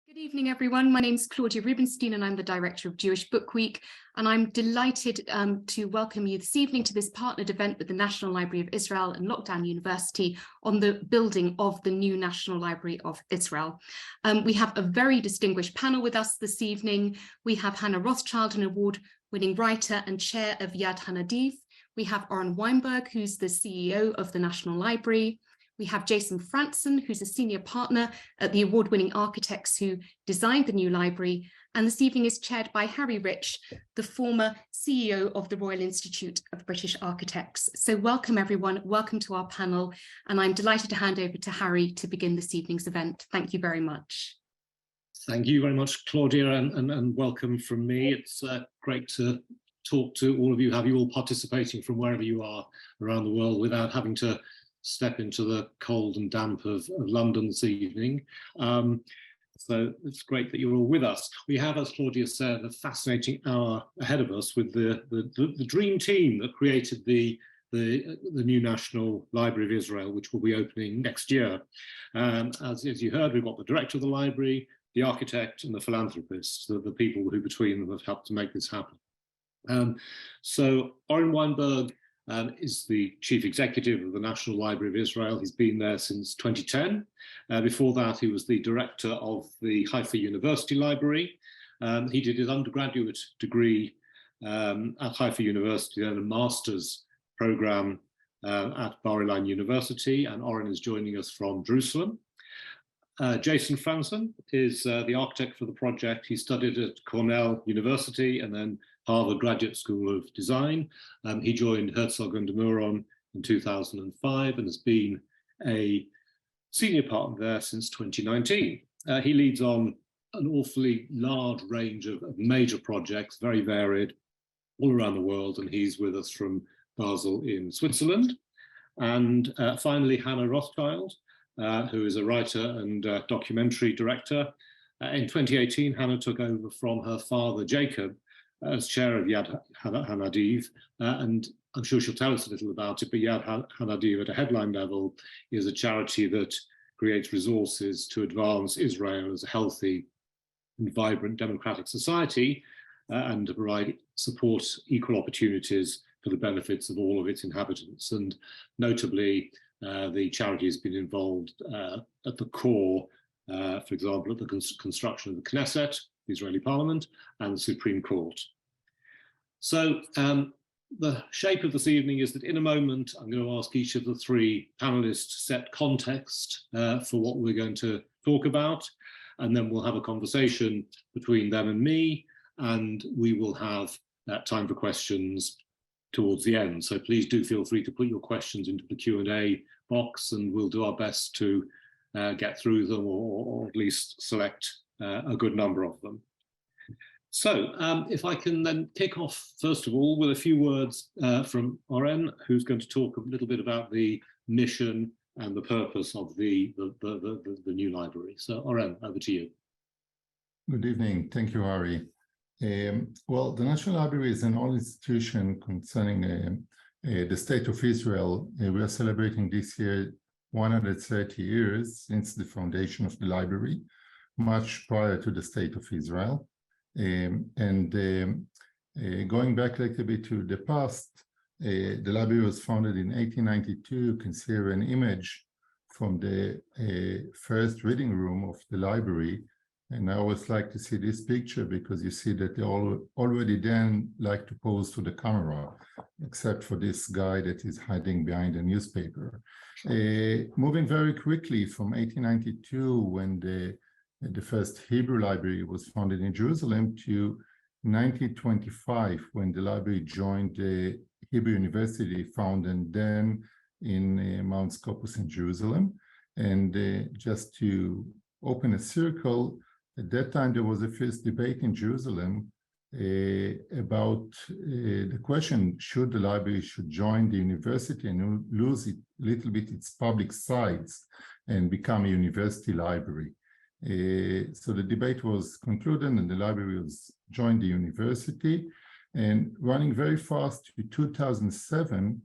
Good evening, everyone. My name is Claudia Rubenstein, and I'm the Director of Jewish Book Week. And I'm delighted to welcome you this evening to this partnered event with the National Library of Israel and Lockdown University on the building of the new National Library of Israel. We have a very distinguished panel with us this evening. We have Hannah Rothschild, an award-winning writer and chair of Yad Hanadiv. We have Oren Weinberg, who's the CEO of the National Library. We have Jason Frantzen, who's a senior partner at the award-winning architects who designed the new library. And this evening is chaired by Harry Rich, the former CEO of the Royal Institute of British Architects. So welcome, everyone. Welcome to our panel. And I'm delighted to hand over to Harry to begin this evening's event. Thank you very much. Thank you very much, Claudia, and welcome from me. It's great to talk to all of you, have you all participating from wherever you are around the world without having to step into the cold and damp of London this evening. So it's great that you're all with us. We have, as Claudia said, a fascinating hour ahead of us with the dream team that created the new National Library of Israel, which will be opening next year. As you heard, we've got the director of the library, the architect, and the philanthropist, the people who between them have helped to make this happen. So Oren Weinberg is the chief executive of the National Library of Israel. He's been there since 2010. Before that, he was the director of the Haifa University Library. He did his undergraduate degree at Haifa University and a master's program at Bar-Ilan University, and Oren is joining us from Jerusalem. Jason Frantzen is the architect for the project. He studied at Cornell University and then Harvard Graduate School of Design. He joined Herzog de Meuron in 2005 and has been a senior partner there since 2019. He leads on an awfully large range of major projects, very varied, all around the world, and he's with us from Basel in Switzerland. And finally, Hannah Rothschild, who is a writer and documentary director. In 2018, Hannah took over from her father, Jacob, as chair of Yad Hanadiv, and I'm sure she'll tell us a little about it, but Yad Hanadiv at a headline level is a charity that creates resources to advance Israel as a healthy and vibrant democratic society and to provide support, equal opportunities for the benefits of all of its inhabitants. And notably, the charity has been involved at the core, for example, at the construction of the Knesset, the Israeli Parliament, and the Supreme Court. So the shape of this evening is that in a moment, I'm going to ask each of the three panelists to set context for what we're going to talk about, and then we'll have a conversation between them and me, and we will have time for questions towards the end. So please do feel free to put your questions into the Q&A box, and we'll do our best to get through them or at least select a good number of them. So if I can then kick off, first of all, with a few words from Oren, who's going to talk a little bit about the mission and the purpose of the new library. So Oren, over to you. Good evening. Thank you, Harry. Well, the National Library is an old institution concerning the state of Israel. We are celebrating this year 130 years since the foundation of the library, much prior to the state of Israel. Going back a little bit to the past, the library was founded in 1892. You can see here an image from the first reading room of the library. And I always like to see this picture because you see that they all already then like to pose to the camera, except for this guy that is hiding behind a newspaper. Moving very quickly from 1892, when the first Hebrew library was founded in Jerusalem, to 1925, when the library joined the Hebrew University, founded then in Mount Scopus in Jerusalem. And just to open a circle, at that time, there was a first debate in Jerusalem about the question, should the library should join the university and lose it, a little bit its public sides and become a university library. So the debate was concluded and the library was joined the university, and running very fast to 2007,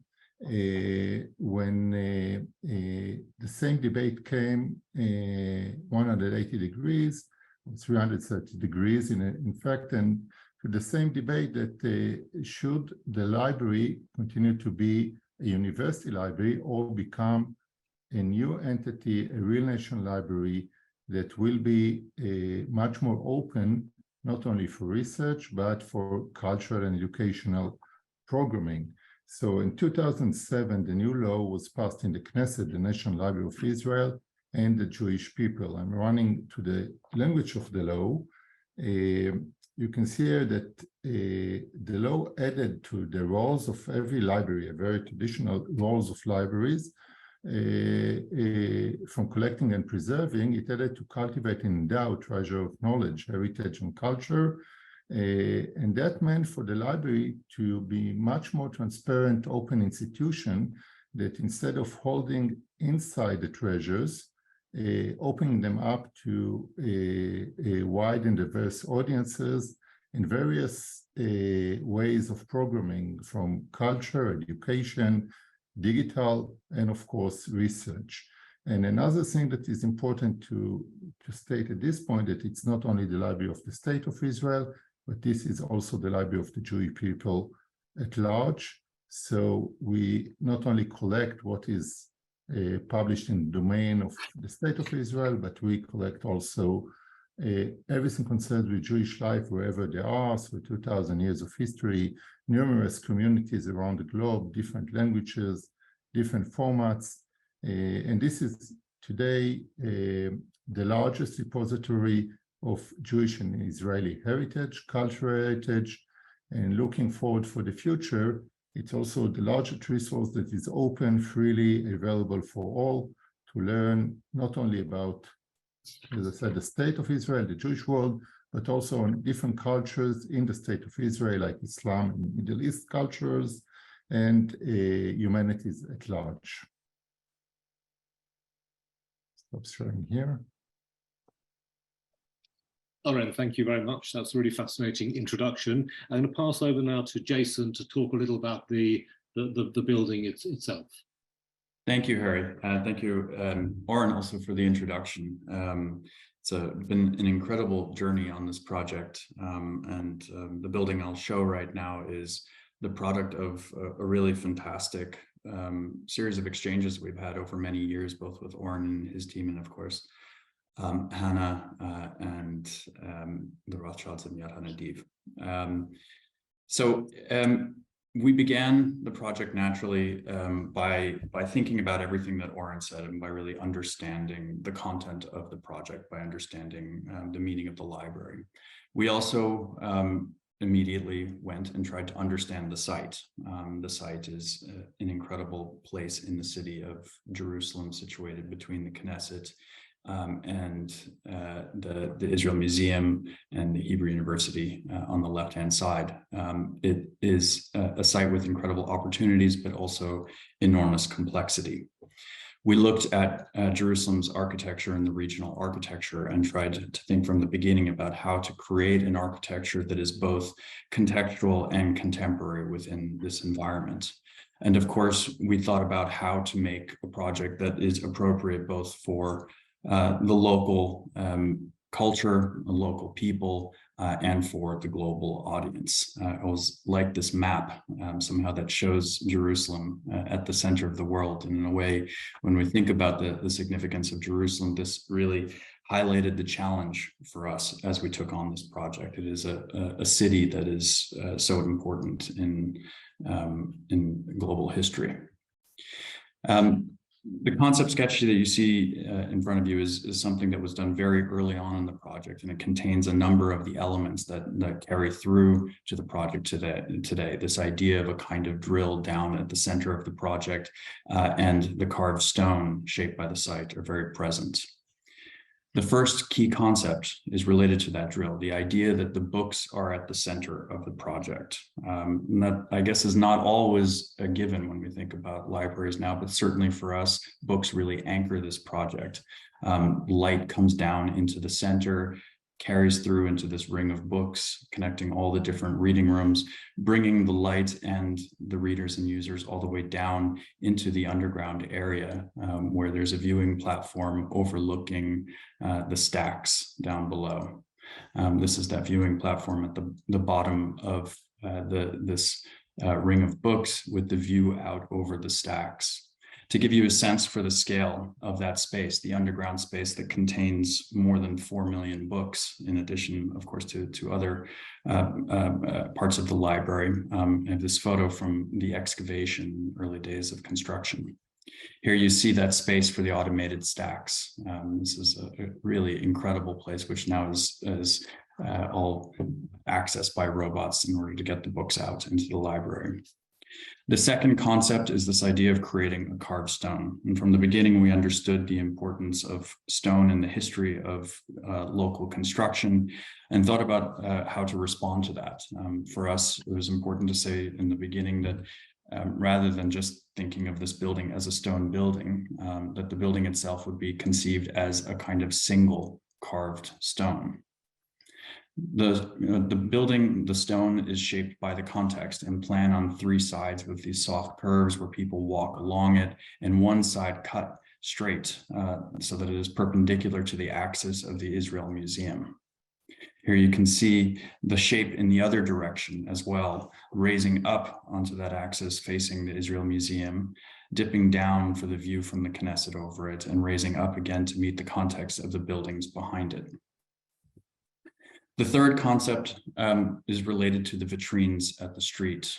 when the same debate came 180 degrees, 330 degrees in fact, and to the same debate that should the library continue to be a university library or become a new entity, a real national library that will be much more open, not only for research, but for cultural and educational programming. So in 2007, the new law was passed in the Knesset, the National Library of Israel, and the Jewish people. I'm running to the language of the law. You can see here that the law added to the roles of every library, a very traditional roles of libraries, from collecting and preserving, it added to cultivate and endow treasure of knowledge, heritage, and culture. And that meant for the library to be much more transparent, open institution that instead of holding inside the treasures, opening them up to a wide and diverse audiences in various ways of programming, from culture, education, digital, and of course, research. And another thing that is important to state at this point, that it's not only the Library of the State of Israel, but this is also the Library of the Jewish people at large. So we not only collect what is published in the domain of the State of Israel, but we collect also everything concerned with Jewish life wherever they are. So 2,000 years of history, numerous communities around the globe, different languages, different formats. And this is today the largest repository of Jewish and Israeli heritage, cultural heritage, and looking forward for the future, it's also the largest resource that is open, freely available for all to learn not only about, as I said, the State of Israel, the Jewish world, but also on different cultures in the State of Israel, like Islam and Middle East cultures, and humanities at large. Stop sharing here. Oren, thank you very much. That's a really fascinating introduction. I'm going to pass over now to Jason to talk a little about the building itself. Thank you, Harry. Thank you, Oren, also for the introduction. It's been an incredible journey on this project, and the building I'll show right now is the product of a really fantastic series of exchanges we've had over many years, both with Oren and his team, and of course, Hannah and the Rothschilds and Yad Hanadiv. We began the project naturally by thinking about everything that Oren said, and by really understanding the content of the project, by understanding the meaning of the library. We also immediately went and tried to understand the site. The site is an incredible place in the city of Jerusalem, situated between the Knesset and the Israel Museum and the Hebrew University on the left-hand side. It is a site with incredible opportunities, but also enormous complexity. We looked at Jerusalem's architecture and the regional architecture and tried to think from the beginning about how to create an architecture that is both contextual and contemporary within this environment. And of course, we thought about how to make a project that is appropriate both for the local culture, the local people, and for the global audience. I always like this map somehow that shows Jerusalem at the center of the world. And in a way, when we think about the significance of Jerusalem, this really highlighted the challenge for us as we took on this project. It is a city that is so important in global history. The concept sketch that you see in front of you is something that was done very early on in the project, and it contains a number of the elements that carry through to the project today. This idea of a kind of drill down at the center of the project and the carved stone shaped by the site are very present. The first key concept is related to that drill, the idea that the books are at the center of the project. And that, I guess, is not always a given when we think about libraries now, but certainly for us, books really anchor this project. Light comes down into the center. carries through into this ring of books, connecting all the different reading rooms, bringing the light and the readers and users all the way down into the underground area, where there's a viewing platform overlooking the stacks down below. This is that viewing platform at the bottom of this ring of books with the view out over the stacks. To give you a sense for the scale of that space, the underground space that contains more than 4 million books, in addition, of course, to other parts of the library. I have this photo from the excavation, early days of construction. Here you see that space for the automated stacks. This is a really incredible place, which now is all accessed by robots in order to get the books out into the library. The second concept is this idea of creating a carved stone. And from the beginning, we understood the importance of stone in the history of local construction and thought about how to respond to that. For us, it was important to say in the beginning that rather than just thinking of this building as a stone building, that the building itself would be conceived as a kind of single carved stone. The building, the stone, is shaped by the context and plan on 3 sides with these soft curves where people walk along it, and one side cut straight so that it is perpendicular to the axis of the Israel Museum. Here you can see the shape in the other direction as well, raising up onto that axis facing the Israel Museum, dipping down for the view from the Knesset over it, and raising up again to meet the context of the buildings behind it. The third concept is related to the vitrines at the street,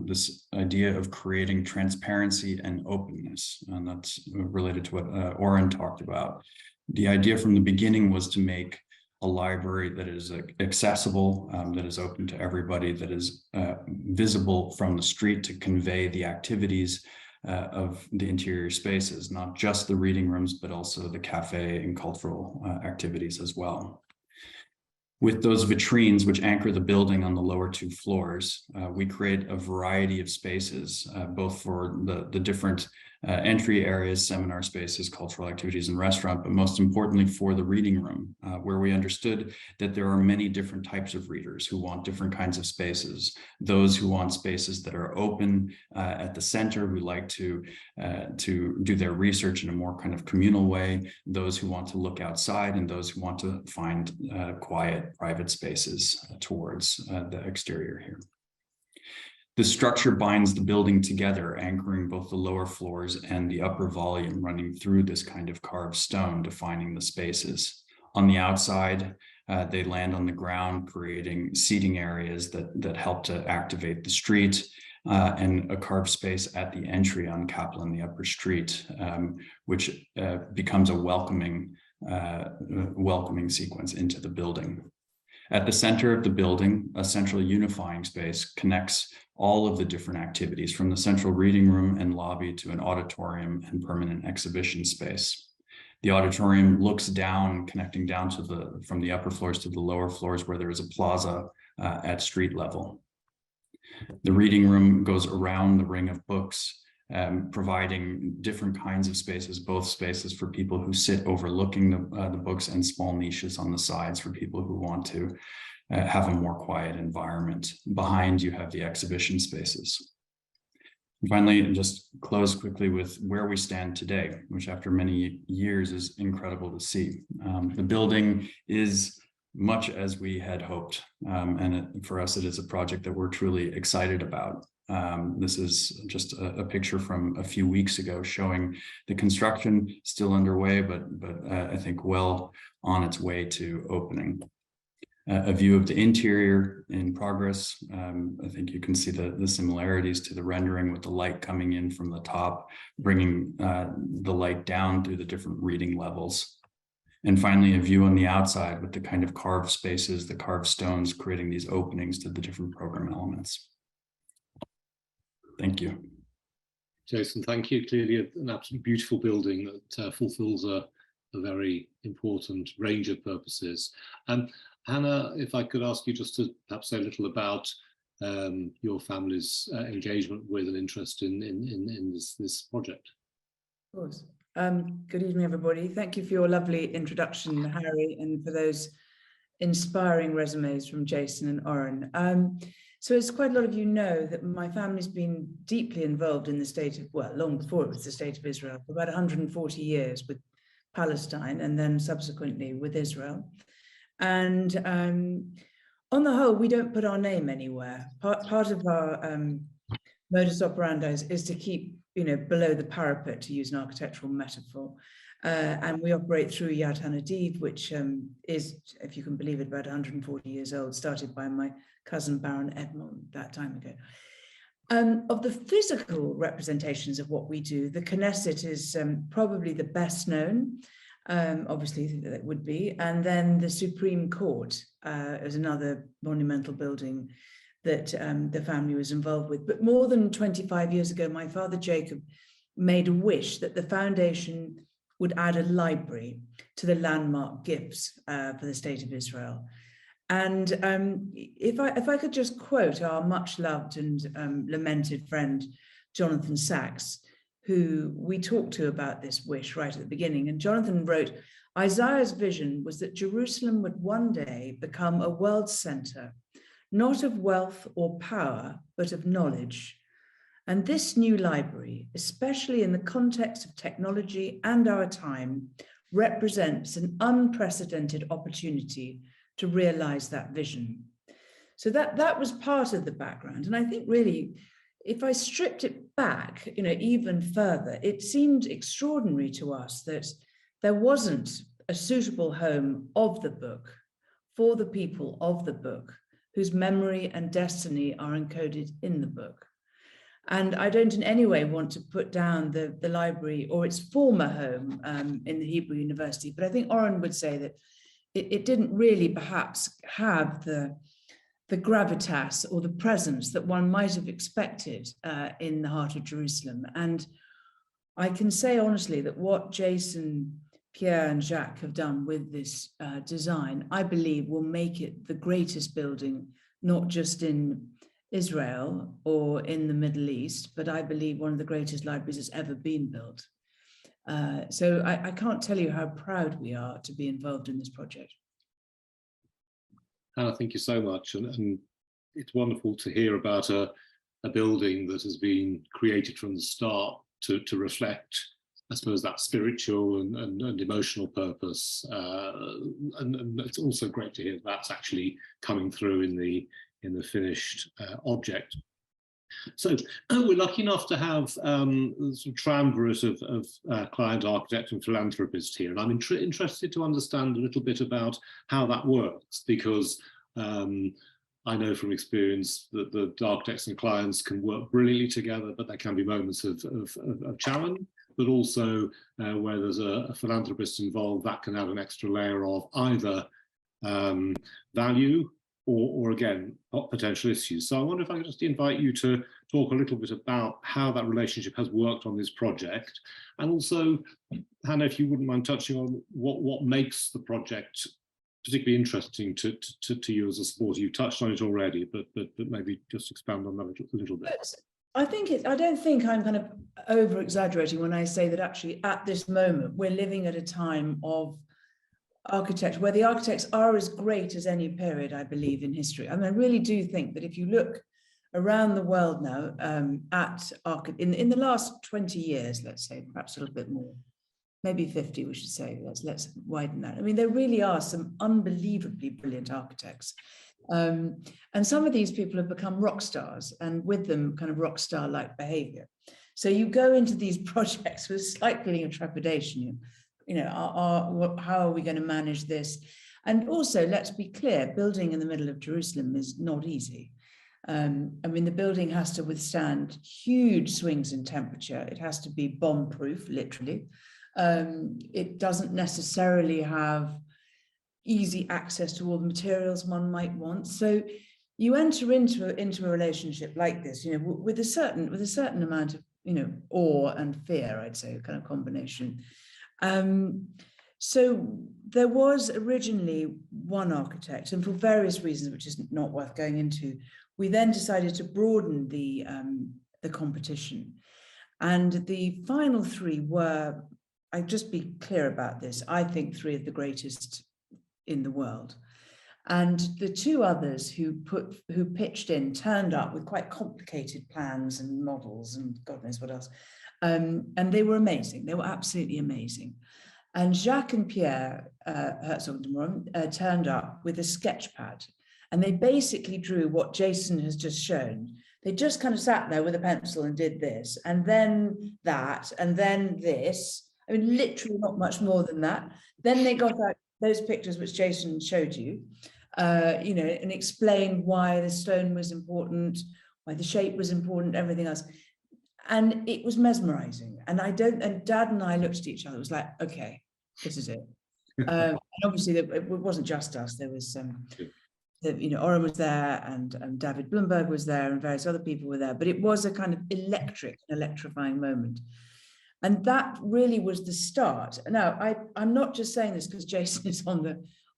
this idea of creating transparency and openness, and that's related to what Oren talked about. The idea from the beginning was to make a library that is accessible, that is open to everybody, that is visible from the street to convey the activities of the interior spaces, not just the reading rooms, but also the cafe and cultural activities as well. With those vitrines, which anchor the building on the lower 2 floors, we create a variety of spaces, both for the different entry areas, seminar spaces, cultural activities, and restaurant, but most importantly for the reading room, where we understood that there are many different types of readers who want different kinds of spaces. Those who want spaces that are open at the center, who like to do their research in a more kind of communal way, those who want to look outside, and those who want to find quiet, private spaces towards the exterior here. The structure binds the building together, anchoring both the lower floors and the upper volume, running through this kind of carved stone, defining the spaces. On the outside, they land on the ground, creating seating areas that help to activate the street, and a carved space at the entry on Kaplan, the upper street, which becomes a welcoming sequence into the building. At the center of the building, a central unifying space connects all of the different activities, from the central reading room and lobby to an auditorium and permanent exhibition space. The auditorium looks down, connecting down to from the upper floors to the lower floors, where there is a plaza at street level. The reading room goes around the ring of books, providing different kinds of spaces, both spaces for people who sit overlooking the books and small niches on the sides for people who want to have a more quiet environment. Behind you have the exhibition spaces. And finally, just close quickly with where we stand today, which after many years is incredible to see. The building is much as we had hoped, and for us, it is a project that we're truly excited about. This is just a picture from a few weeks ago showing the construction still underway, but I think well on its way to opening. A view of the interior in progress. I think you can see the similarities to the rendering, with the light coming in from the top, bringing the light down through the different reading levels. And finally, a view on the outside with the kind of carved spaces, the carved stones, creating these openings to the different program elements. Thank you. Jason, thank you. Clearly an absolutely beautiful building that fulfills a very important range of purposes. Hannah, if I could ask you just to perhaps say a little about your family's engagement with and interest in this project. Of course. Good evening, everybody. Thank you for your lovely introduction, Harry, and for those inspiring resumes from Jason and Oren. So as quite a lot of you know, that my family's been deeply involved in the state of, well, long before it was the state of Israel, for about 140 years with Palestine and then subsequently with Israel. And on the whole, we don't put our name anywhere. Part of our modus operandi is to keep, below the parapet, to use an architectural metaphor. And we operate through Yad Hanadiv, which is, if you can believe it, about 140 years old, started by my cousin Baron Edmond that time ago. Of the physical representations of what we do, the Knesset is probably the best known, obviously that would be, and then the Supreme Court is another monumental building that the family was involved with. But more than 25 years ago, my father Jacob made a wish that the foundation would add a library to the landmark gifts for the state of Israel. And if I could just quote our much loved and lamented friend, Jonathan Sachs, who we talked to about this wish right at the beginning. And Jonathan wrote, Isaiah's vision was that Jerusalem would one day become a world center, not of wealth or power, but of knowledge. And this new library, especially in the context of technology and our time, represents an unprecedented opportunity to realize that vision. So that was part of the background. And I think really, if I stripped it back, even further, it seemed extraordinary to us that there wasn't a suitable home of the book for the people of the book, whose memory and destiny are encoded in the book. And I don't in any way want to put down the library or its former home in the Hebrew University, but I think Oren would say that it didn't really perhaps have the gravitas or the presence that one might have expected in the heart of Jerusalem. And I can say honestly that what Jason, Pierre and Jacques have done with this design, I believe will make it the greatest building, not just in Israel or in the Middle East, but I believe one of the greatest libraries that's ever been built. So I can't tell you how proud we are to be involved in this project. Hannah, thank you so much. And it's wonderful to hear about a building that has been created from the start to reflect, I suppose, that spiritual and emotional purpose. And it's also great to hear that's actually coming through in the finished object. So we're lucky enough to have some triumvirate of client architect and philanthropist here, and I'm interested to understand a little bit about how that works, because I know from experience that the architects and clients can work brilliantly together, but there can be moments of challenge, but also where there's a philanthropist involved, that can add an extra layer of either value or again, potential issues. So I wonder if I could just invite you to talk a little bit about how that relationship has worked on this project. And also, Hannah, if you wouldn't mind touching on what makes the project particularly interesting to you as a supporter. You touched on it already, but maybe just expand on that a little bit. I don't think I'm kind of over exaggerating when I say that actually at this moment, we're living at a time of architecture where the architects are as great as any period, I believe, in history. I mean, I really do think that if you look around the world now at in the last 20 years, let's say, perhaps a little bit more, maybe 50, we should say, let's widen that. I mean, there really are some unbelievably brilliant architects. And some of these people have become rock stars, and with them kind of rock star-like behavior. So you go into these projects with slight feeling of trepidation, how are we going to manage this? And also, let's be clear, building in the middle of Jerusalem is not easy. I mean, the building has to withstand huge swings in temperature. It has to be bomb-proof, literally. It doesn't necessarily have easy access to all the materials one might want. So you enter into a relationship like this, with a certain amount of, awe and fear, I'd say, a kind of combination. So there was originally one architect, and for various reasons, which is not worth going into, we then decided to broaden the competition. And the final three were, I'd just be clear about this, I think 3 of the greatest in the world. And the two others who pitched in turned up with quite complicated plans and models and God knows what else. And they were amazing. They were absolutely amazing. And Jacques and Pierre Herzog de Meuron turned up with a sketch pad. And they basically drew what Jason has just shown. They just kind of sat there with a pencil and did this, and then that, and then this. I mean, literally not much more than that. Then they got out those pictures which Jason showed you, and explained why the stone was important, why the shape was important, everything else. And it was mesmerizing. And Dad and I looked at each other. It was like, okay, this is it. And obviously it wasn't just us. There was Oren was there, and David Bloomberg was there, and various other people were there. But it was a kind of electrifying moment. And that really was the start. Now, I'm not just saying this because Jason is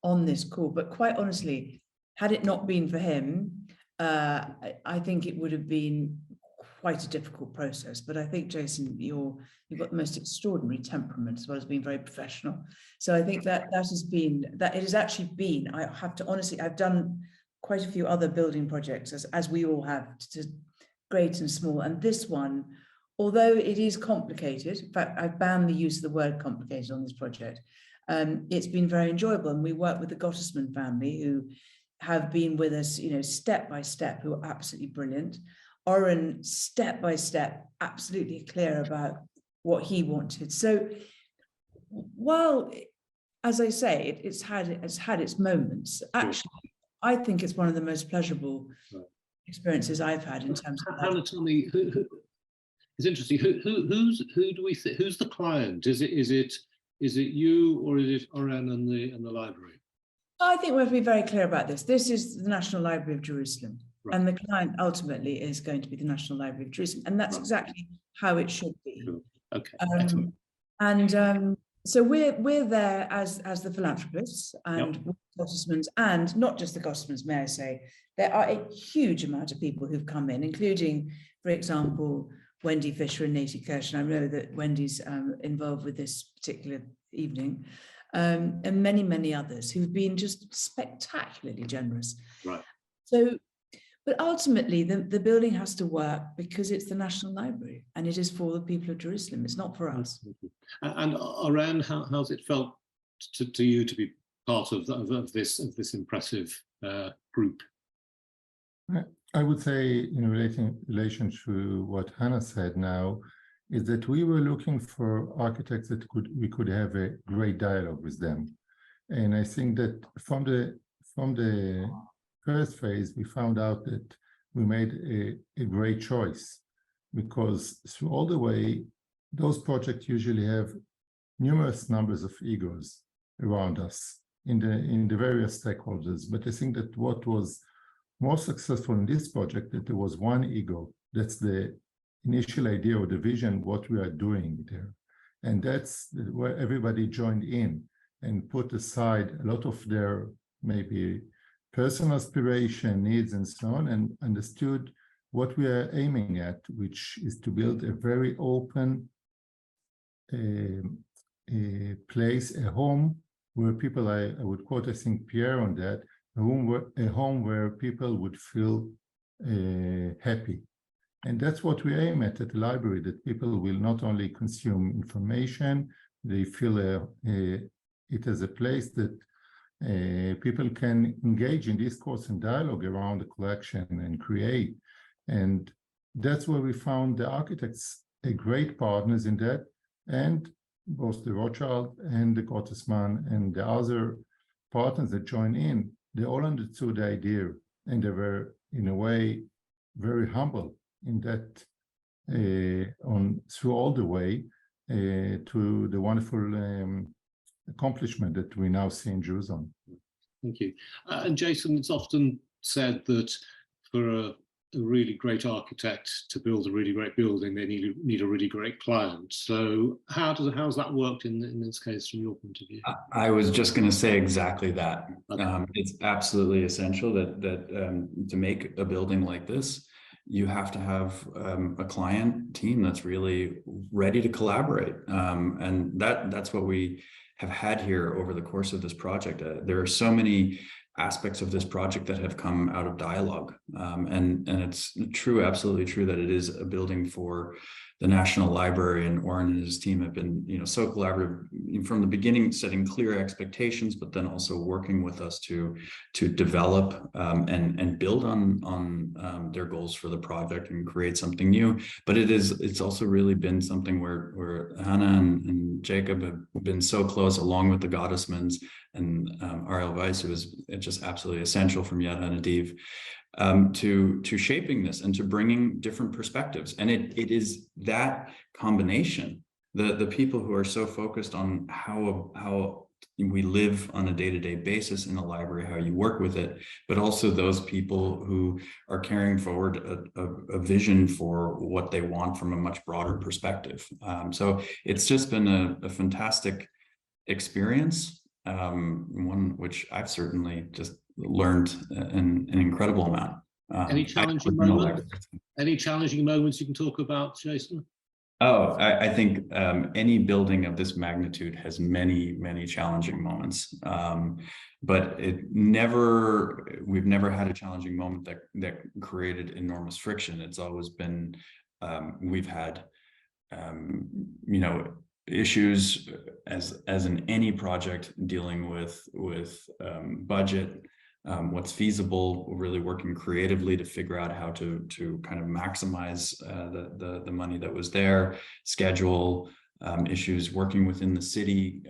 on this call, but quite honestly, had it not been for him, I think it would have been quite a difficult process. But I think, Jason, you've got the most extraordinary temperament as well as being very professional. So I think that it has actually been, I have to honestly, I've done quite a few other building projects as we all have, to great and small. And this one, although it is complicated, in fact, I've banned the use of the word complicated on this project, it's been very enjoyable. And we work with the Gottesman family, who have been with us, step by step, who are absolutely brilliant. Oren, step by step, absolutely clear about what he wanted. So while, as I say, it's had its moments, actually, I think it's one of the most pleasurable experiences I've had in terms of Hannah, tell me, it's interesting. Who do we think? Who's the client? Is it you, or is it Oren and the library? I think we have to be very clear about this. This is the National Library of Jerusalem. Right. And the client ultimately is going to be the National Library of Jerusalem. And that's exactly how it should be. Sure. Okay. So we're there as the philanthropists and Gottesmans, and not just the Gottesmans, may I say. There are a huge amount of people who've come in, including, for example, Wendy Fisher and Nati Kirsch. And I know that Wendy's involved with this particular evening, and many, many others who've been just spectacularly generous. Right. So, but ultimately, the building has to work because it's the National Library, and it is for the people of Jerusalem. It's not for us. And Oren, how's it felt to you to be part of this impressive group? I would say, in relation to what Hannah said now, is that we were looking for architects that we could have a great dialogue with them, and I think that from the first phase, we found out that we made a great choice, because through all the way, those projects usually have numerous numbers of egos around us in the various stakeholders. But I think that what was more successful in this project, that there was one ego. That's the initial idea or the vision, what we are doing there. And that's where everybody joined in and put aside a lot of their maybe personal aspiration, needs, and so on, and understood what we are aiming at, which is to build a very open place, a home where people, I would quote, I think, Pierre on that, a home where people would feel happy. And that's what we aim at the library, that people will not only consume information, they feel it as a place that people can engage in discourse and dialogue around the collection and create. And that's where we found the architects great partners in that, and both the Rothschild and the Gottesman and the other partners that join in, they all understood the idea, and they were, in a way, very humble in that through all the way to the wonderful accomplishment that we now see in Jerusalem. Thank you. And Jason, it's often said that for a really great architect to build a really great building, they need a really great client. So how's that worked in this case from your point of view? I was just going to say exactly that. Okay. It's absolutely essential that to make a building like this, you have to have a client team that's really ready to collaborate, and that's what we have had here over the course of this project. There are so many aspects of this project that have come out of dialogue. And it's true, absolutely true, that it is a building for the National Library, and Oren and his team have been, so collaborative from the beginning, setting clear expectations, but then also working with us to develop and build on their goals for the project and create something new. But it's also really been something where Hannah and Jacob have been so close, along with the Gottesmans and Ariel Weiss, who was just absolutely essential from Yad HaNadiv, to shaping this and to bringing different perspectives. And it is that combination, the people who are so focused on how we live on a day-to-day basis in a library, how you work with it, but also those people who are carrying forward a vision for what they want from a much broader perspective. So it's just been a fantastic experience, one which I've certainly just learned an incredible amount. Any challenging moments? Any challenging moments you can talk about, Jason? Oh, I think any building of this magnitude has many, many challenging moments. But we've never had a challenging moment that created enormous friction. It's always been, we've had, issues as in any project, dealing with budget, what's feasible, really working creatively to figure out how to kind of maximize the money that was there, schedule issues, working within the city,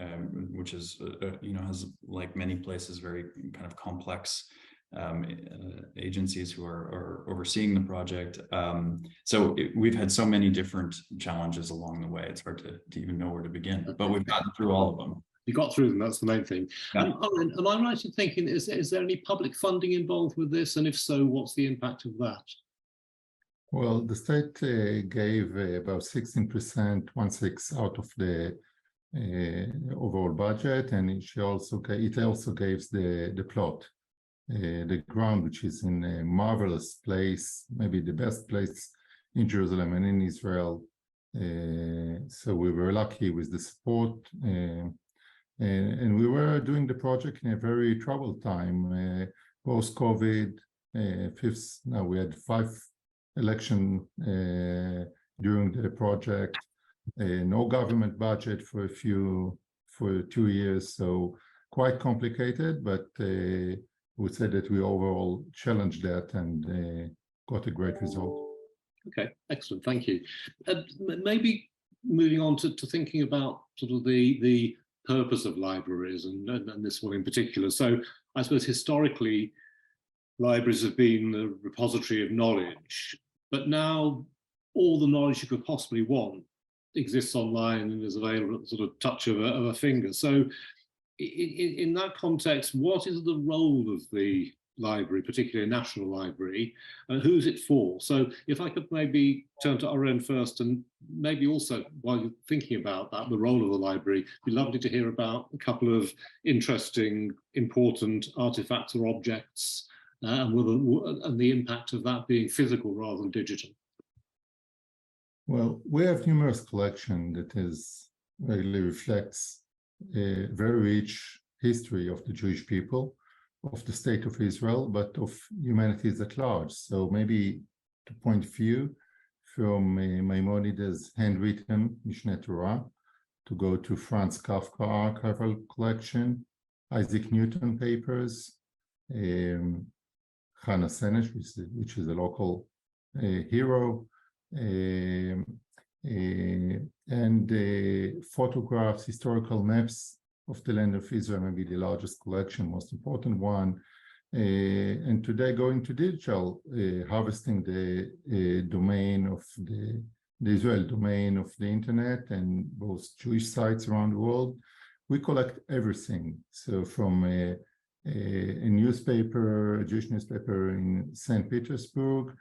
which is has, like many places, very kind of complex agencies who are overseeing the project. So we've had so many different challenges along the way. It's hard to even know where to begin, but we've gotten through all of them. You got through them, that's the main thing. Yeah. Oren, am I right in thinking, is there any public funding involved with this? And if so, what's the impact of that? Well, the state gave about 16%, 1/6 out of the overall budget, and it also gave the plot, the ground, which is in a marvelous place, maybe the best place in Jerusalem and in Israel. So we were lucky with the support. And we were doing the project in a very troubled time, post-COVID. Now we had 5 elections during the project, no government budget for 2 years, so quite complicated. But we said that we overall challenged that and got a great result. Okay, excellent, thank you. Maybe moving on to thinking about sort of the purpose of libraries and this one in particular. So I suppose historically, libraries have been the repository of knowledge, but now all the knowledge you could possibly want exists online and is available at the sort of touch of a finger. So in that context, what is the role of the library, particularly a national library, and who's it for? So if I could maybe turn to Oren first, and maybe also while you're thinking about that, the role of the library, it'd be lovely to hear about a couple of interesting, important artifacts or objects, and the impact of that being physical rather than digital. Well, we have numerous collection that really reflects a very rich history of the Jewish people, of the state of Israel, but of humanities at large. So maybe to point few, from Maimonides' handwritten Mishneh Torah, to go to Franz Kafka archival collection, Isaac Newton papers, Hannah Senesh, which is a local hero, and photographs, historical maps of the land of Israel, maybe the largest collection, most important one. And today going to digital, harvesting the domain of the Israel domain of the internet and both Jewish sites around the world. We collect everything. So from a newspaper, a Jewish newspaper in St. Petersburg,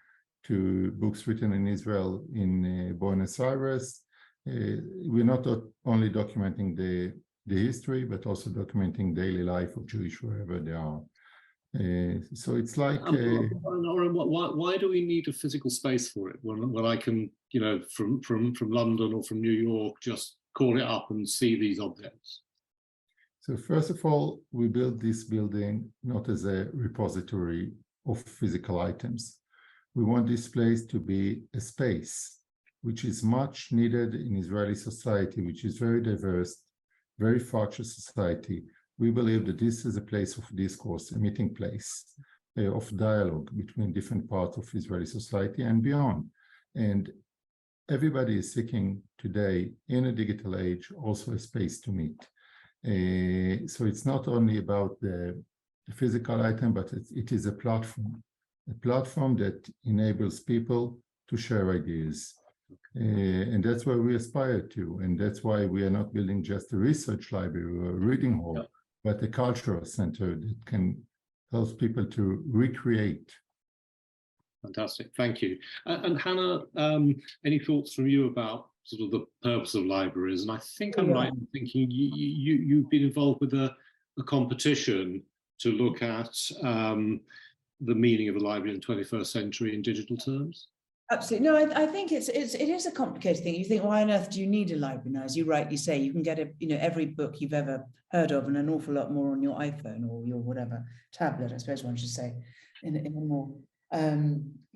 to books written in Israel in Buenos Aires. We're not only documenting the history, but also documenting daily life of Jewish wherever they are. So it's like Oren, why do we need a physical space for it when I can, from London or from New York, just call it up and see these objects? So first of all, we built this building not as a repository of physical items. We want this place to be a space which is much needed in Israeli society, which is very diverse, very fractured society. We believe that this is a place of discourse, a meeting place of dialogue between different parts of Israeli society and beyond. And everybody is seeking today in a digital age also a space to meet. So it's not only about the physical item, but it is a platform that enables people to share ideas. And that's where we aspire to. And that's why we are not building just a research library or a reading hall, but a cultural center that can help people to recreate. Fantastic, thank you. And Hannah, any thoughts from you about sort of the purpose of libraries? And I think I'm right in thinking you've been involved with a competition to look at the meaning of a library in the 21st century in digital terms. Absolutely. No, I think it is a complicated thing. You think, why on earth do you need a library now? As you rightly say, you can get every book you've ever heard of and an awful lot more on your iPhone or your whatever tablet, I suppose one should say, in a more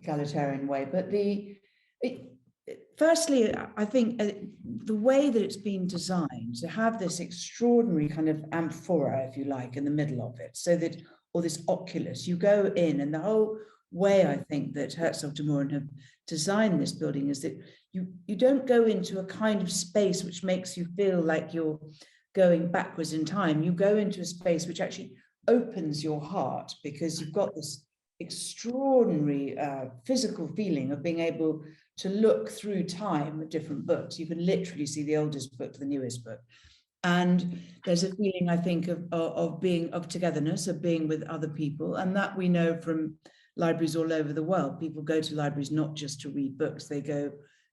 egalitarian way. But firstly, I think the way that it's been designed to have this extraordinary kind of amphora, if you like, in the middle of it, so that, or this oculus, you go in, and the whole way I think that Herzog de Meuron have designed this building is that you don't go into a kind of space which makes you feel like you're going backwards in time. You go into a space which actually opens your heart, because you've got this extraordinary physical feeling of being able to look through time at different books. You can literally see the oldest book to the newest book. And there's a feeling, I think, of togetherness, of being with other people. And that we know from libraries all over the world. People go to libraries not just to read books, they go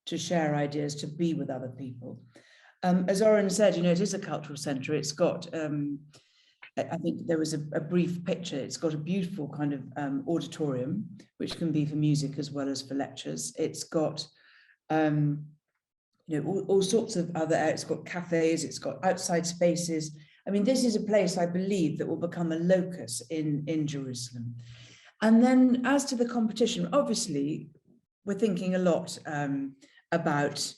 to share ideas, to be with other people. As Oren said, it is a cultural centre. It's got, I think there was a brief picture, it's got a beautiful kind of auditorium, which can be for music as well as for lectures. It's got, all sorts of other, it's got cafes, it's got outside spaces. I mean, this is a place, I believe, that will become a locus in Jerusalem. And then as to the competition, obviously, we're thinking a lot about,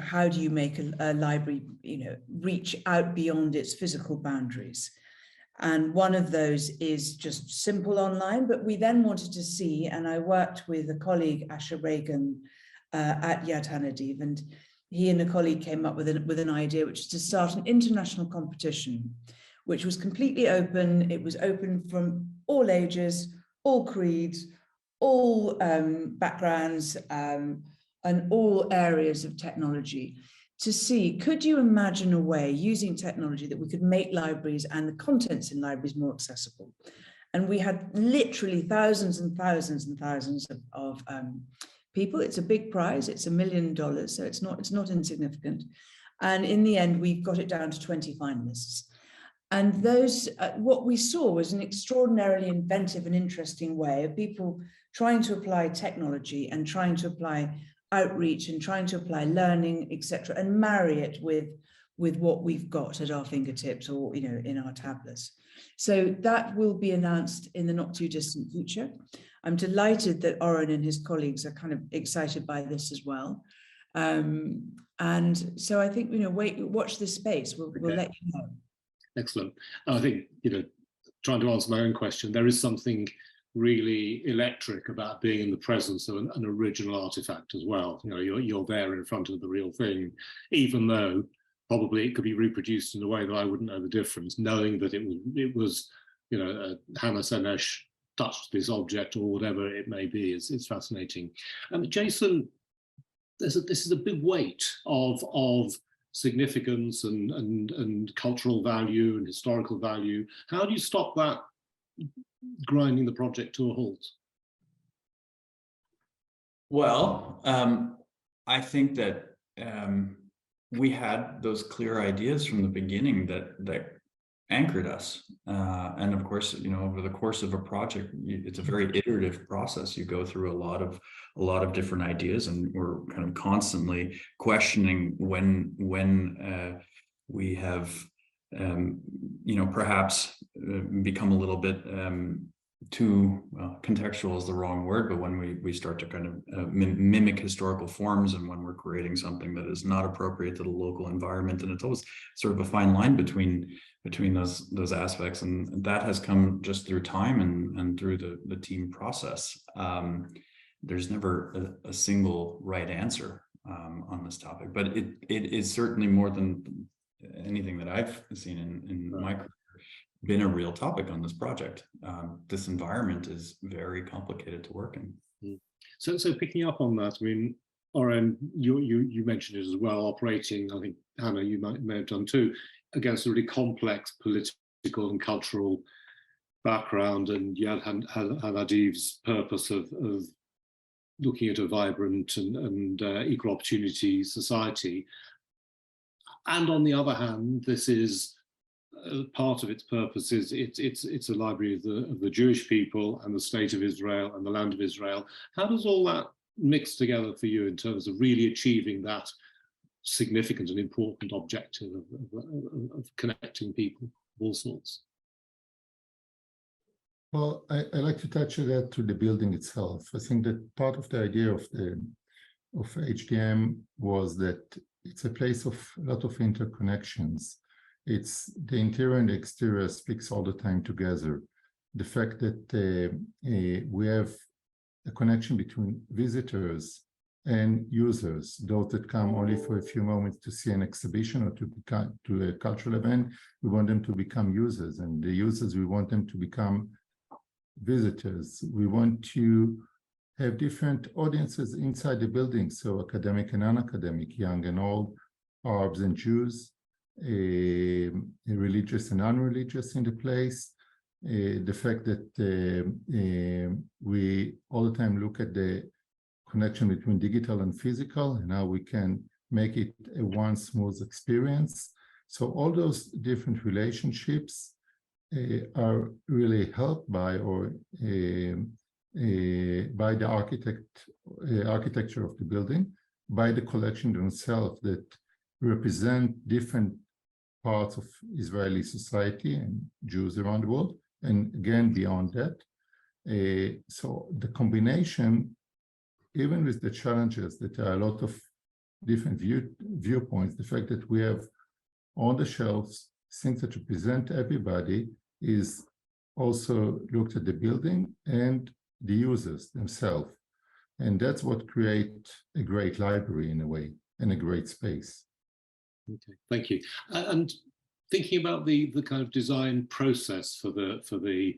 how do you make a library, reach out beyond its physical boundaries? And one of those is just simple online, but we then wanted to see, and I worked with a colleague, Asher Reagan, at Yad Hanadiv, and he and a colleague came up with an idea, which is to start an international competition, which was completely open. It was open from all ages, all creeds, all backgrounds, and all areas of technology, to see, could you imagine a way using technology that we could make libraries and the contents in libraries more accessible? And we had literally thousands and thousands and thousands of people. It's a big prize, it's $1 million, so it's not insignificant. And in the end, we got it down to 20 finalists. And those, what we saw was an extraordinarily inventive and interesting way of people trying to apply technology and trying to apply outreach and trying to apply learning, etc., and marry it with what we've got at our fingertips or in our tablets. So that will be announced in the not too distant future. I'm delighted that Oren and his colleagues are kind of excited by this as well. And so I think, watch this space. We'll let you know. Excellent. I think, trying to answer my own question, there is something really electric about being in the presence of an original artifact as well. You're there in front of the real thing, even though probably it could be reproduced in a way that I wouldn't know the difference, knowing that it was Hannah Senesh touched this object or whatever it may be. It's fascinating. Jason, this is a big weight of significance and cultural value and historical value. How do you stop that grinding the project to a halt? Well, I think that we had those clear ideas from the beginning that anchored us. And of course, over the course of a project, it's a very iterative process. You go through a lot of different ideas, and we're kind of constantly questioning when we have perhaps become a little bit too contextual is the wrong word, but when we start to kind of mimic historical forms, and when we're creating something that is not appropriate to the local environment, and it's always sort of a fine line between those aspects, and that has come just through time and through the team process. There's never a single right answer on this topic, but it is certainly, more than anything that I've seen in my career, been a real topic on this project. This environment is very complicated to work in. So picking up on that, I mean, Oren, you mentioned it as well, operating, I think Hannah, you may have done too, against a really complex political and cultural background, and you had Hadiv's purpose of looking at a vibrant and equal opportunity society. And on the other hand, this is part of its purpose is it's a library of the Jewish people and the state of Israel and the land of Israel. How does all that mix together for you in terms of really achieving that significant and important objective of connecting people of all sorts? Well, I like to touch on that to the building itself. I think that part of the idea of HDM was that it's a place of a lot of interconnections. It's the interior and the exterior speaks all the time together. The fact that we have a connection between visitors and users, those that come only for a few moments to see an exhibition or to a cultural event, we want them to become users, and the users, we want them to become visitors. We want to have different audiences inside the building, so academic and non-academic, young and old, Arabs and Jews, religious and unreligious in the place. The fact that we all the time look at the connection between digital and physical, and how we can make it a one smooth experience. So all those different relationships are really helped by the architecture of the building, by the collection themselves that represent different parts of Israeli society and Jews around the world, and again beyond that. So the combination, even with the challenges that there are a lot of different viewpoints, the fact that we have on the shelves things that represent everybody is also looked at the building and the users themselves. And that's what creates a great library in a way, and a great space. Okay, thank you. And thinking about the kind of design process for the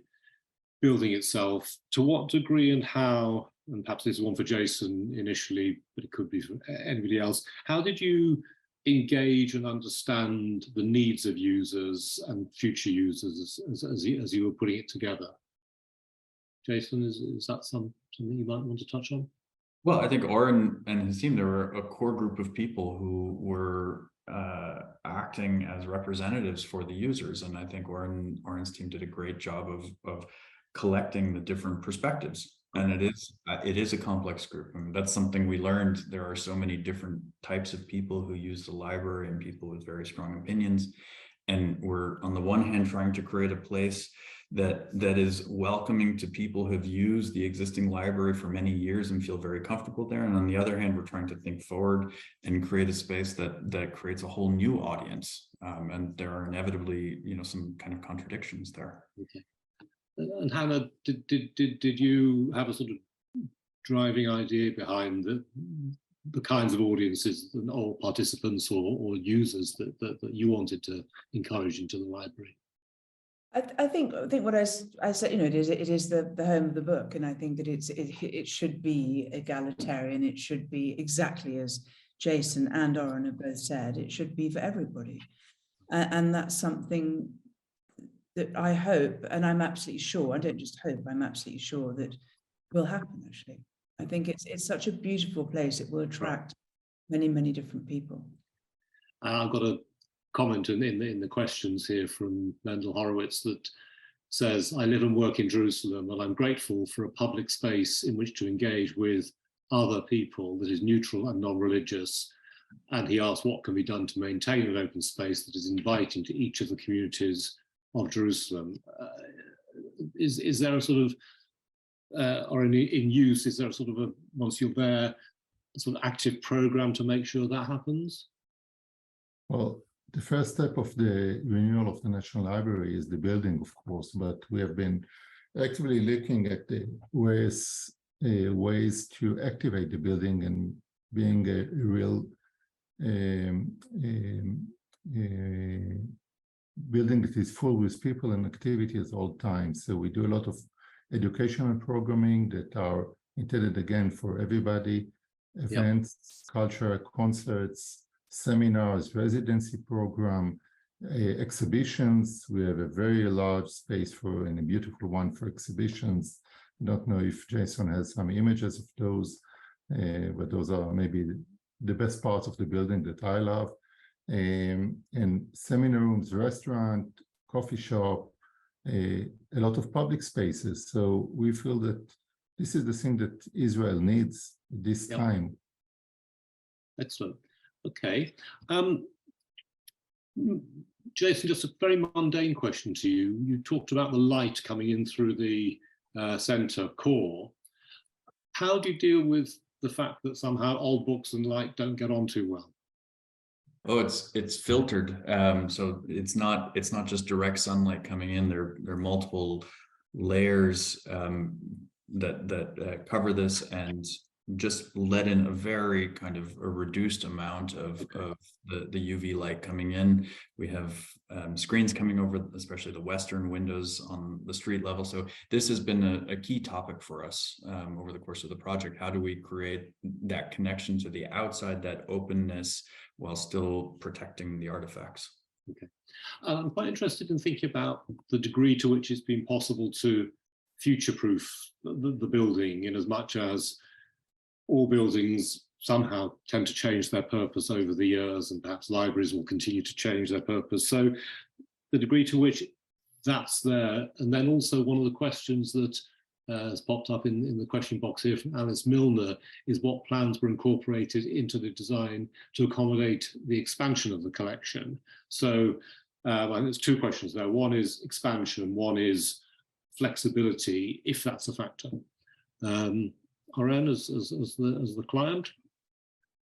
building itself, to what degree and how, and perhaps this is one for Jason initially, but it could be for anybody else, how did you engage and understand the needs of users and future users as you were putting it together? Jason, is that something you might want to touch on? Well, I think Oren and his team, there were a core group of people who were acting as representatives for the users, and I think Oren's team did a great job of collecting the different perspectives. And it is a complex group. I mean, that's something we learned. There are so many different types of people who use the library, and people with very strong opinions. And we're, on the one hand, trying to create a place that is welcoming to people who have used the existing library for many years and feel very comfortable there. And on the other hand, we're trying to think forward and create a space that creates a whole new audience. And there are inevitably, some kind of contradictions there. Okay. And Hannah, did you have a sort of driving idea behind the kinds of audiences or participants or users that you wanted to encourage into the library? I think what I said, it is the home of the book, and I think that it should be egalitarian. It should be exactly as Jason and Oren have both said. It should be for everybody, and that's something that I hope, and I'm absolutely sure, I don't just hope, I'm absolutely sure that will happen, actually. I think it's such a beautiful place. It will attract many, many different people. I've got a comment in the questions here from Mendel Horowitz that says, I live and work in Jerusalem, and I'm grateful for a public space in which to engage with other people that is neutral and non-religious. And he asked what can be done to maintain an open space that is inviting to each of the communities of Jerusalem. Is there a sort of, or in use, is there a sort of a, once you're there, a sort of active program to make sure that happens? Well, the first step of the renewal of the National Library is the building, of course, but we have been actively looking at the ways to activate the building and being a real building that is full with people and activities all times. So we do a lot of educational programming that are intended again for everybody, events, culture, concerts, seminars, residency program, exhibitions. We have a very large space for, and a beautiful one for exhibitions. I don't know if Jason has some images of those, but those are maybe the best parts of the building that I love. And seminar rooms, restaurant, coffee shop, a lot of public spaces. So we feel that this is the thing that Israel needs this time. Excellent. Okay. Jason, just a very mundane question to you. You talked about the light coming in through the center core. How do you deal with the fact that somehow old books and light don't get on too well? Oh, it's filtered. So it's not just direct sunlight coming in. There are multiple layers that cover this and just let in a very kind of a reduced amount of the UV light coming in. We have screens coming over, especially the western windows on the street level. So this has been a key topic for us over the course of the project. How do we create that connection to the outside, that openness, while still protecting the artifacts? Okay. I'm quite interested in thinking about the degree to which it's been possible to future-proof the building, in as much as all buildings somehow tend to change their purpose over the years, and perhaps libraries will continue to change their purpose. So the degree to which that's there. And then also one of the questions that has popped up in the question box here from Alice Milner is what plans were incorporated into the design to accommodate the expansion of the collection. So I think there's two questions there. One is expansion, one is flexibility, if that's a factor. Oren, as the client?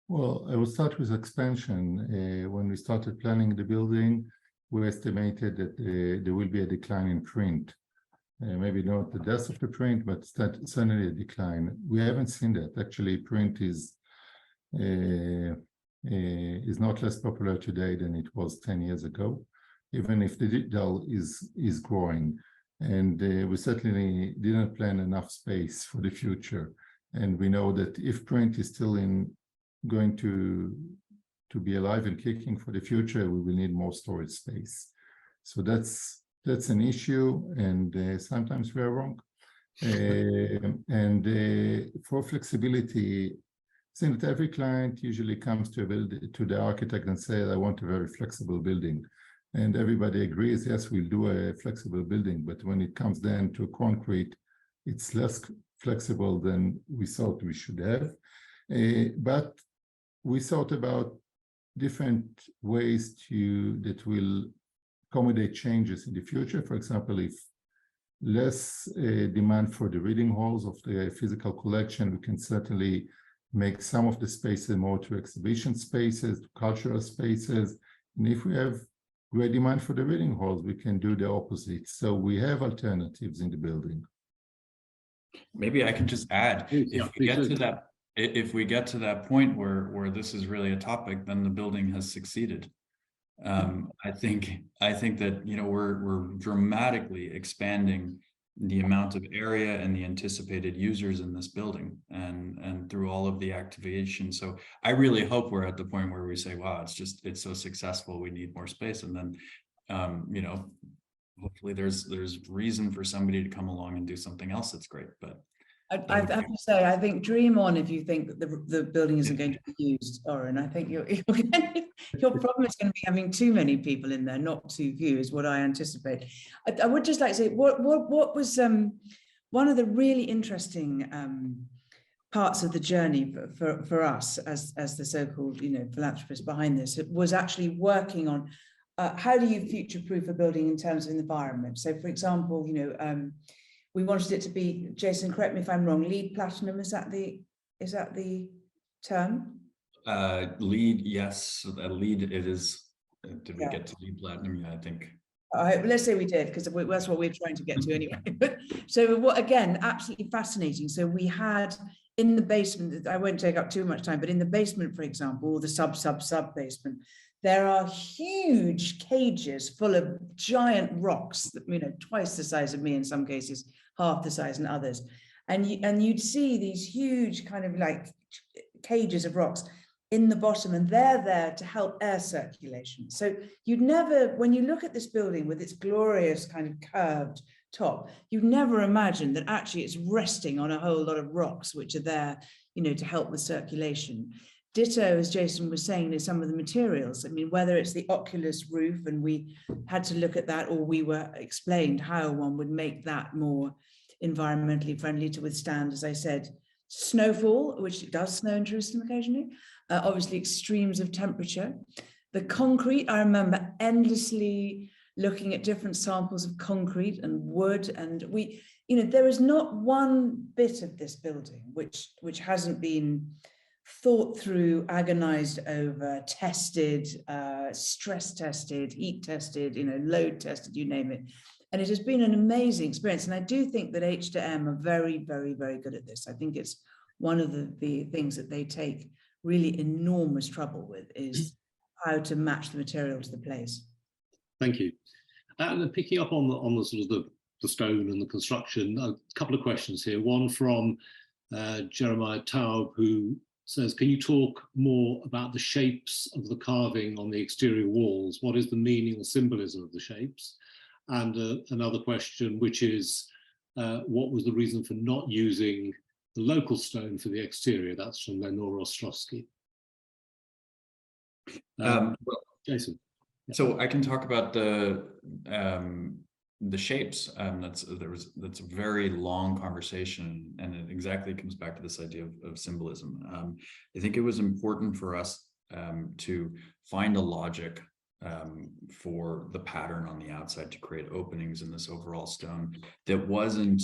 Well, I will start with expansion. When we started planning the building, we estimated that there will be a decline in print. Maybe not the death of the print, but certainly a decline. We haven't seen that. Actually, print is not less popular today than it was 10 years ago, even if the digital is growing. And we certainly didn't plan enough space for the future. And we know that if print is still going to be alive and kicking for the future, we will need more storage space. So that's an issue, and sometimes we are wrong. For flexibility, I think that every client usually comes to the architect and says, I want a very flexible building. And everybody agrees, yes, we'll do a flexible building, but when it comes down to concrete, it's less flexible than we thought we should have. But we thought about different ways that will accommodate changes in the future. For example, if less demand for the reading halls of the physical collection, we can certainly make some of the spaces more to exhibition spaces, to cultural spaces. And if we have great demand for the reading halls, we can do the opposite. So we have alternatives in the building. Maybe I can just add, if we get to that point where this is really a topic, then the building has succeeded. I think that, you know, we're dramatically expanding the amount of area and the anticipated users in this building, and through all of the activation. So I really hope we're at the point where we say, wow, it's so successful, we need more space. And then you know, hopefully there's reason for somebody to come along and do something else that's great. But I have to say, I think dream on if you think that the building isn't going to be used, Oren. I think your problem is going to be having too many people in there, not too few, is what I anticipate. I would just like to say, what was one of the really interesting parts of the journey for us as the so-called, philanthropists behind this, it was actually working on how do you future-proof a building in terms of environment. So, for example, we wanted it to be, Jason, correct me if I'm wrong, LEED Platinum, is that the term? LEED, yes. LEED, it is. Did we get to LEED Platinum? Yeah, I think. Let's say we did, because that's what we're trying to get to anyway. But so what, again, absolutely fascinating. So we had in the basement, I won't take up too much time, but in the basement, for example, or the sub basement, there are huge cages full of giant rocks that, twice the size of me in some cases, half the size in others. And you'd see these huge kind of like cages of rocks in the bottom, and they're there to help air circulation. So you'd never, when you look at this building with its glorious kind of curved top, you'd never imagine that actually it's resting on a whole lot of rocks which are there, to help with circulation. Ditto, as Jason was saying, is some of the materials. I mean, whether it's the oculus roof, and we had to look at that, or we were explained how one would make that more environmentally friendly to withstand, as I said, snowfall, which it does snow in Jerusalem occasionally, obviously extremes of temperature. The concrete, I remember endlessly looking at different samples of concrete and wood, and there is not one bit of this building which hasn't been thought through, agonized over, tested, stress tested, heat tested, load tested, you name it. And it has been an amazing experience. And I do think that H2M are very, very, very good at this. I think it's one of the things that they take really enormous trouble with, is how to match the material to the place. Thank you. And picking up on the sort of the stone and the construction, a couple of questions here. One from Jeremiah Taub, who says, can you talk more about the shapes of the carving on the exterior walls? What is the meaning or symbolism of the shapes? And another question, which is, what was the reason for not using the local stone for the exterior? That's from Lenore Ostrowski. Jason. Yeah. So I can talk about the shapes. That's a very long conversation, and it exactly comes back to this idea of symbolism. I think it was important for us to find a logic for the pattern on the outside to create openings in this overall stone that wasn't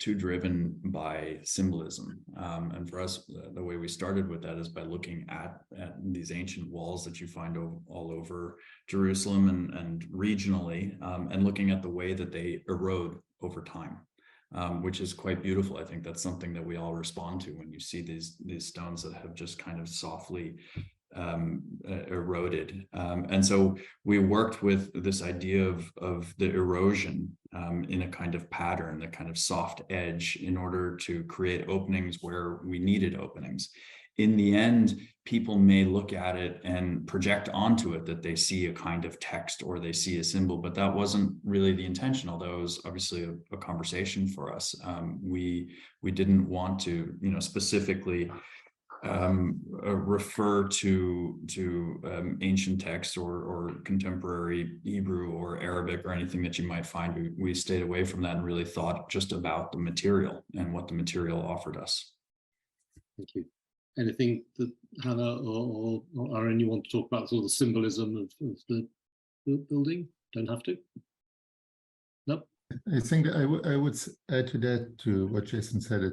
too driven by symbolism. And for us, the way we started with that is by looking at these ancient walls that you find all over Jerusalem and regionally, and looking at the way that they erode over time, which is quite beautiful. I think that's something that we all respond to when you see these stones that have just kind of softly eroded. And so we worked with this idea of the erosion in a kind of pattern, the kind of soft edge, in order to create openings where we needed openings. In the end, people may look at it and project onto it that they see a kind of text or they see a symbol, but that wasn't really the intention, although it was obviously a conversation for us. We didn't want to, specifically refer to ancient texts or contemporary Hebrew or Arabic or anything that you might find. We stayed away from that and really thought just about the material and what the material offered us. Thank you. Anything that Hannah or Oren, you want to talk about, sort of the symbolism of the building? Don't have to. No. I think I would add to that, to what Jason said.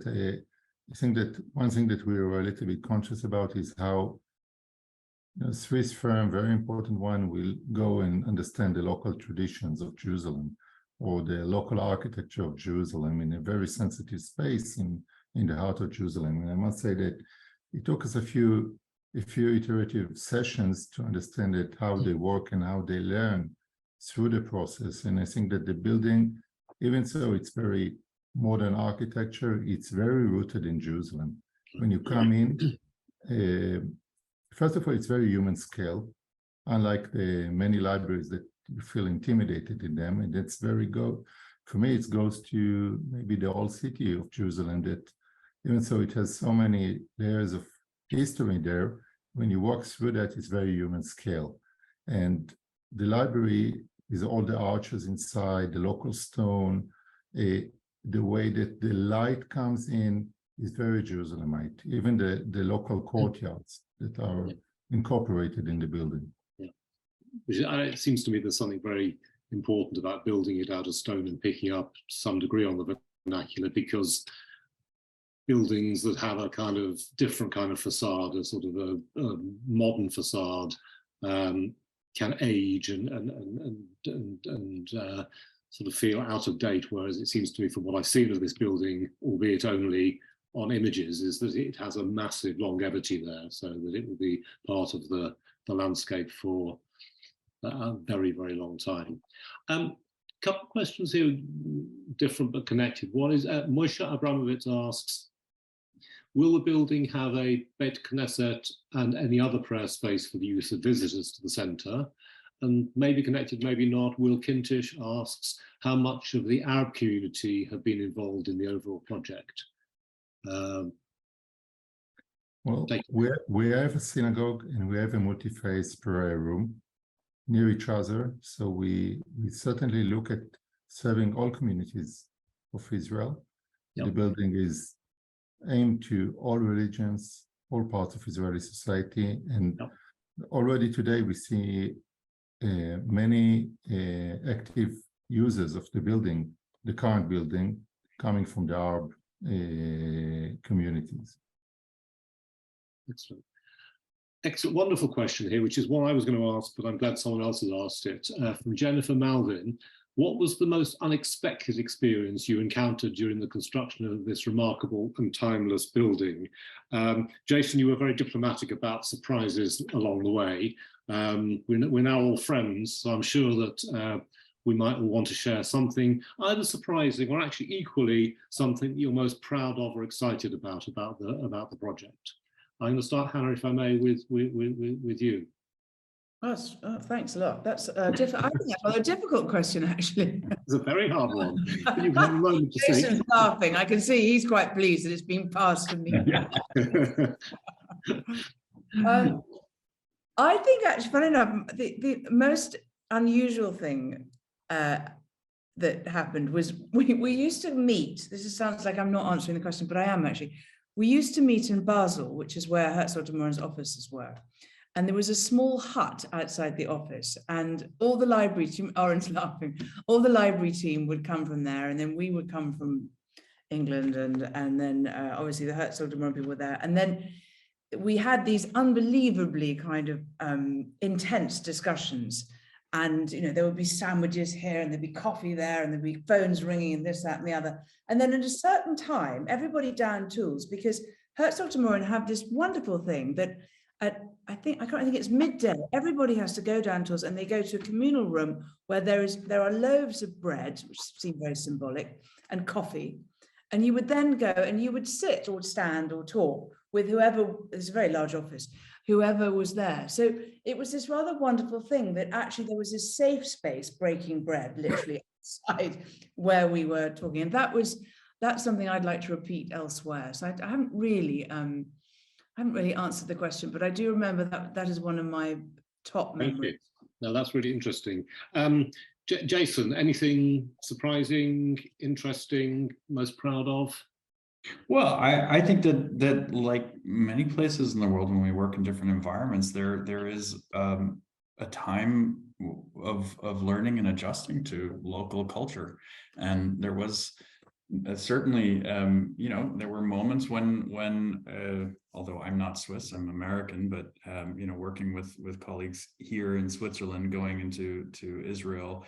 I think that one thing that we were a little bit conscious about is how a Swiss firm, very important one, will go and understand the local traditions of Jerusalem or the local architecture of Jerusalem in a very sensitive space in the heart of Jerusalem. And I must say that it took us a few iterative sessions to understand it, how they work and how they learn through the process. And I think that the building, even so it's very modern architecture, it's very rooted in Jerusalem. When you come in, first of all, it's very human scale, unlike the many libraries that you feel intimidated in them. And that's very good. For me, it goes to maybe the old city of Jerusalem, that even so it has so many layers of history there, when you walk through that, it's very human scale. And the library is all the arches inside, the local stone, the way that the light comes in is very Jerusalemite, even the local courtyards that are incorporated in the building. It seems to me there's something very important about building it out of stone and picking up some degree on the vernacular, because buildings that have a kind of different kind of facade, a sort of a modern facade, can age and sort of feel out of date. Whereas it seems to me, from what I've seen of this building, albeit only on images, is that it has a massive longevity there, so that it will be part of the landscape for a very, very long time. Couple of questions here, different but connected. One is Moshe Abramovitz asks, will the building have a Beit Knesset and any other prayer space for the use of visitors to the centre? And maybe connected, maybe not, Will Kintish asks how much of the Arab community have been involved in the overall project? Well, we have a synagogue and we have a multi-faith prayer room near each other. So we certainly look at serving all communities of Israel. Yep. The building is aimed to all religions, all parts of Israeli society. And yep. Already today we see many active users of the building, the current building, coming from the Arab communities. Excellent. Excellent, wonderful question here, which is one I was going to ask, but I'm glad someone else has asked it. From Jennifer Malvin, what was the most unexpected experience you encountered during the construction of this remarkable and timeless building? Jason, you were very diplomatic about surprises along the way. We're now all friends, so I'm sure that we might all want to share something either surprising or actually equally something that you're most proud of or excited about the project. I'm going to start, Hannah, if I may, with you. Oh, thanks a lot. That's I think that's a difficult question, actually. It's a very hard one. But you can have a moment to Jason's think. laughing. I can see he's quite pleased that it's been passed to me. I think, actually, funny enough, the most unusual thing that happened was we used to meet. Sounds like I'm not answering the question, but I am actually. We used to meet in Basel, which is where Herzog de Meuron's offices were. And there was a small hut outside the office, and all the library team, Oren's laughing, all the library team would come from there, and then we would come from England, and then obviously the Herzog de Meuron people were there. And then we had these unbelievably kind of intense discussions. And, you know, there would be sandwiches here and there'd be coffee there and there'd be phones ringing and this, that, and the other. And then at a certain time, everybody down tools, because Herzog de Meuron have this wonderful thing that I think it's midday, everybody has to go down tools and they go to a communal room where there are loaves of bread, which seem very symbolic, and coffee. And you would then go and you would sit or stand or talk with whoever, it's a very large office, whoever was there. So it was this rather wonderful thing that actually there was this safe space breaking bread literally outside where we were talking. And that's something I'd like to repeat elsewhere. So I haven't really answered the question, but I do remember that is one of my top memories. No, that's really interesting. Jason, anything surprising, interesting, most proud of? Well, I think that like many places in the world, when we work in different environments, there is a time of learning and adjusting to local culture, and there was certainly there were moments when although I'm not Swiss, I'm American, but working with colleagues here in Switzerland going into Israel,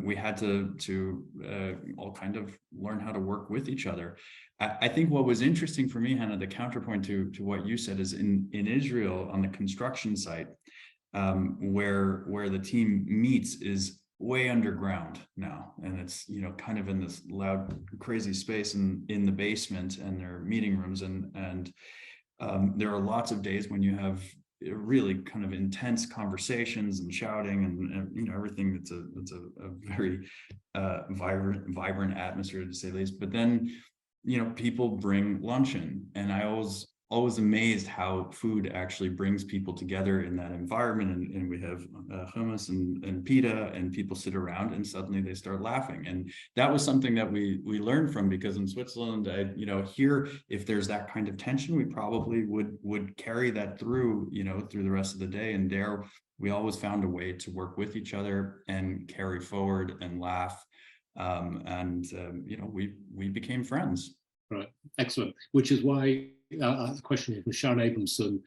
we had to all kind of learn how to work with each other. I think what was interesting for me, Hannah, the counterpoint to what you said, is in Israel on the construction site, where the team meets is way underground now, and it's kind of in this loud, crazy space in the basement, and there are meeting rooms, and there are lots of days when you have really kind of intense conversations and shouting and everything. It's a very vibrant atmosphere, to say the least. But then people bring lunch in, and I always always amazed how food actually brings people together in that environment. And we have hummus and pita, and people sit around and suddenly they start laughing. And that was something that we learned from, because in Switzerland, here, if there's that kind of tension, we probably would carry that through, through the rest of the day. And there, we always found a way to work with each other and carry forward and laugh. We became friends. Right, excellent. Which is why the question from Sharon Abramson,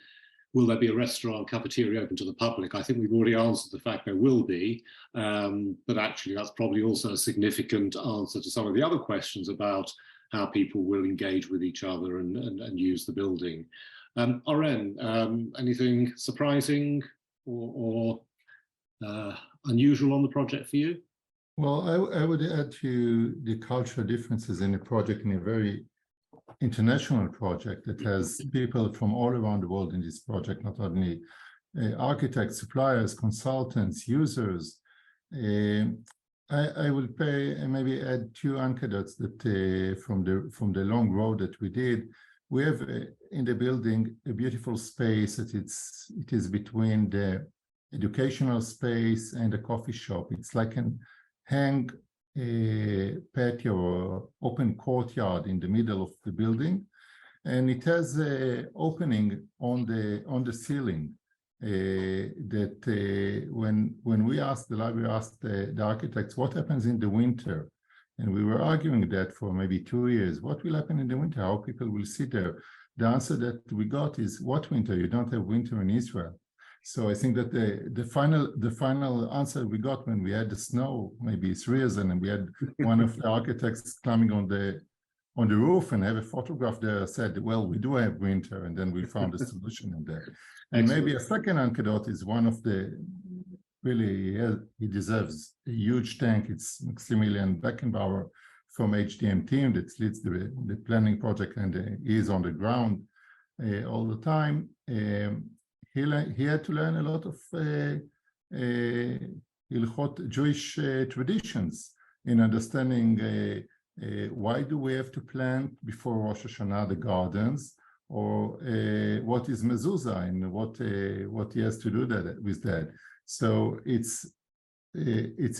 will there be a restaurant cafeteria open to the public? I think we've already answered the fact there will be, but actually that's probably also a significant answer to some of the other questions about how people will engage with each other and use the building. Oren, anything surprising or unusual on the project for you? Well, I would add to the cultural differences in the project, in a very international project that has people from all around the world in this project, not only architects, suppliers, consultants, users. I will maybe add 2 anecdotes that from the long road that we did. We have in the building a beautiful space that it is between the educational space and the coffee shop. It's like an hang patio or open courtyard in the middle of the building, and it has an opening on the ceiling that when we asked, the library asked the architects what happens in the winter, and we were arguing that for maybe 2 years. What will happen in the winter? How people will sit there? The answer that we got is, what winter? You don't have winter in Israel. So I think that the final answer we got when we had the snow, maybe 3 years, and we had one of the architects climbing on the roof and have a photograph there, said, well, we do have winter, and then we found a solution in there. And maybe a second anecdote is one of the, really, he deserves a huge thank. It's Maximilian Beckenbauer from HDM team that leads the planning project, and he is on the ground all the time. He had to learn a lot of Hilchot Jewish traditions in understanding why do we have to plant before Rosh Hashanah the gardens, or what is mezuzah and what he has to do with that. So it's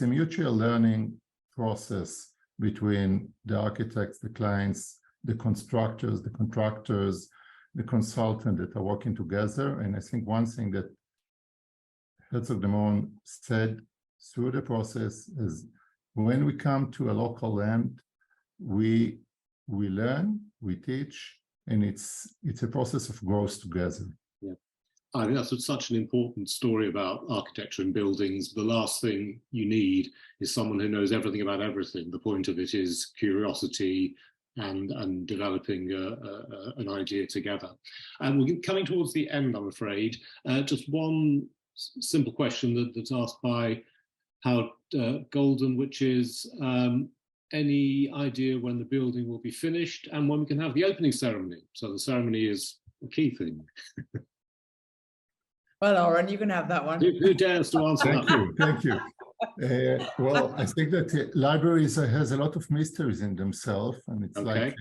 a mutual learning process between the architects, the clients, the constructors, the contractors, the consultant that are working together. And I think one thing that Herzog de Meuron said through the process is, when we come to a local land, we learn, we teach, and it's a process of growth together. Yeah, I think that's such an important story about architecture and buildings. The last thing you need is someone who knows everything about everything. The point of it is curiosity and developing an idea together. And we're coming towards the end, I'm afraid. Just one simple question that's asked by Howard Golden, which is, any idea when the building will be finished and when we can have the opening ceremony? So the ceremony is a key thing. Well, Oren, you can have that one. Who dares to answer that? Thank you. Well, I think that libraries has a lot of mysteries in themselves, and it's okay.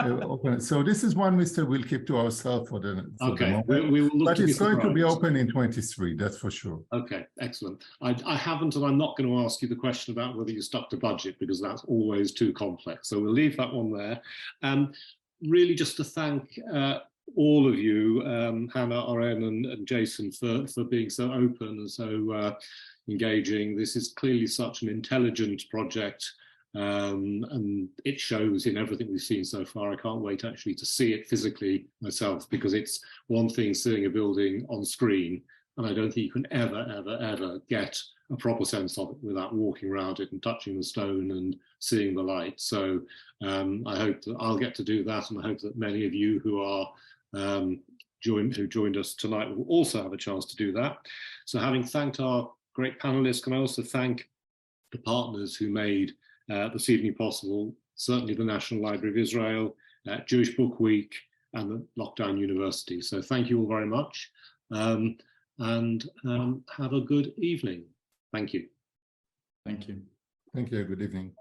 Open. So this is one mystery we'll keep to ourselves for the moment. We will look, but it's going to be open in 23, that's for sure. Okay, excellent. I haven't, and I'm not going to ask you the question about whether you stuck to budget, because that's always too complex. So we'll leave that one there. Really just to thank all of you, Hannah, Oren and Jason, for being so open and so engaging. This is clearly such an intelligent project, and it shows in everything we've seen so far. I can't wait actually to see it physically myself, because it's one thing seeing a building on screen, and I don't think you can ever get a proper sense of it without walking around it and touching the stone and seeing the light. So I hope that I'll get to do that, and I hope that many of you who are who joined us tonight will also have a chance to do that. So having thanked our great panelists, can I also thank the partners who made this evening possible, certainly the National Library of Israel, Jewish Book Week, and the Lockdown University. So thank you all very much, and have a good evening. Thank you. Thank you. Thank you. Good evening.